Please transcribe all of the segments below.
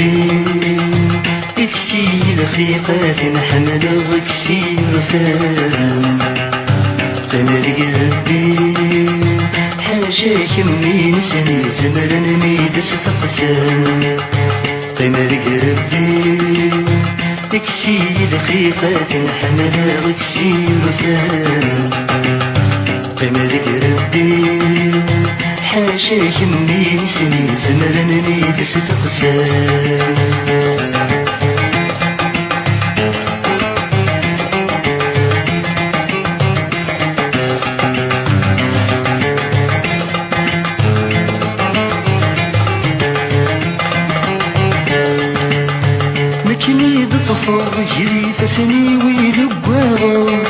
ربي اكسي الخيقات نحمد غكسي رفان قمر ربي حاشا كمي نسني زمر نميد ستقسام قمر ربي اكسي الخيقات نحمد غكسي رفان قمر ربي حاشا كمي نسني زمر نميد ستقسام مكنيد طفر جري فسني ويلقواغا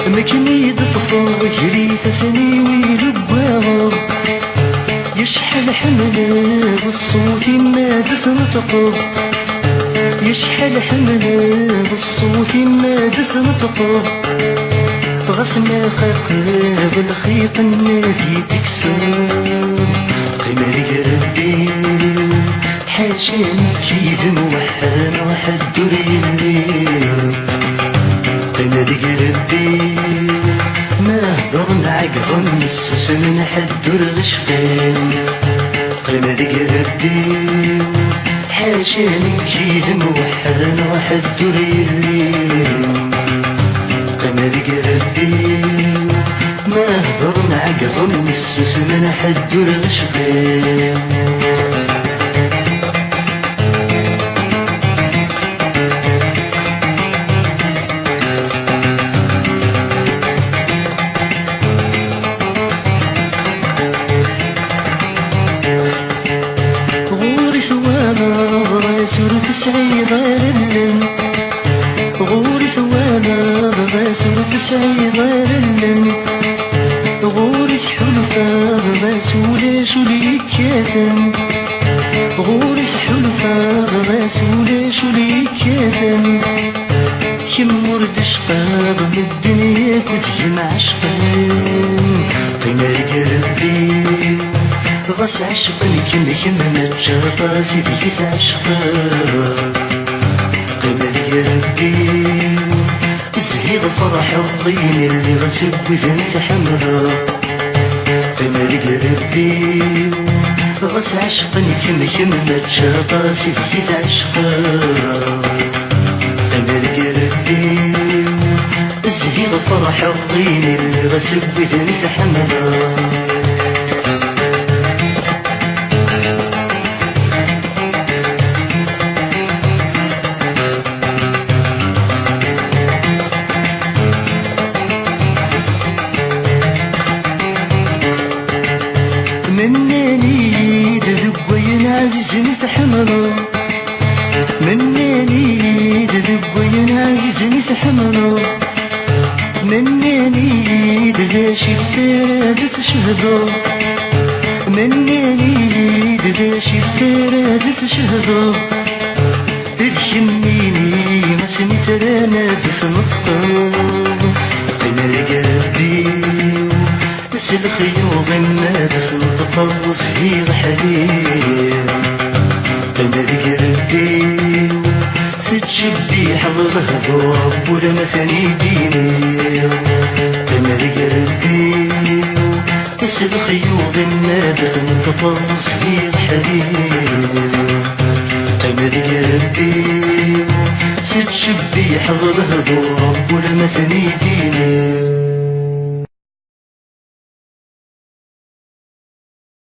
مكنيد طفر جري فسني ويلقواغا يشحل حمله بالصوت ما تنطق يشحل حمله بالصوت ما تنطق غسنا خلق بالخيط النادي تكسر قمر ربي حاشاني كيد موحد واحد الليل قمر ربي ما هضر نعقض نسوس من حد الغشقين قمر ربي حاشاني كيد موحد واحد الليل قمر ربي ما هضر نعقض نسوس من حد الغشقين غوري تسعي غير اللم غوري ثوانا باسور تسعي غير اللم غوري تحلفا باسول شولي كاثم غوري تحلفا باسول شولي كاثم كم ورد شقاق من الدنيا كنت عشقان قمر ربي غاس عشقني كم نجابا سيدي تعشقا قمر ربي زهيد فرح الضين اللي غاسب وزنت حمرا قمر ربي غاس عشقني كم نجابا سيدي تعشقا قمر ربي زهيد فرح الضين اللي غاسب وزنت حمرا مناني تذبين عزيز نتحمله مناني تذبين عزيز نتحمله مناني تذاشي فراد تشهده مناني تذاشي فراد تشهده تذكنيني ما سنترانا تنطقه قمر ربي الخيوط ما تنطق صغير حليم قمر ربي تتشبي حضره ضرب ولا مثني ديني قمر ربي الخيوط ما تنطق صغير حليم قمر ربي تتشبي حضره ضرب ولا مثني ديني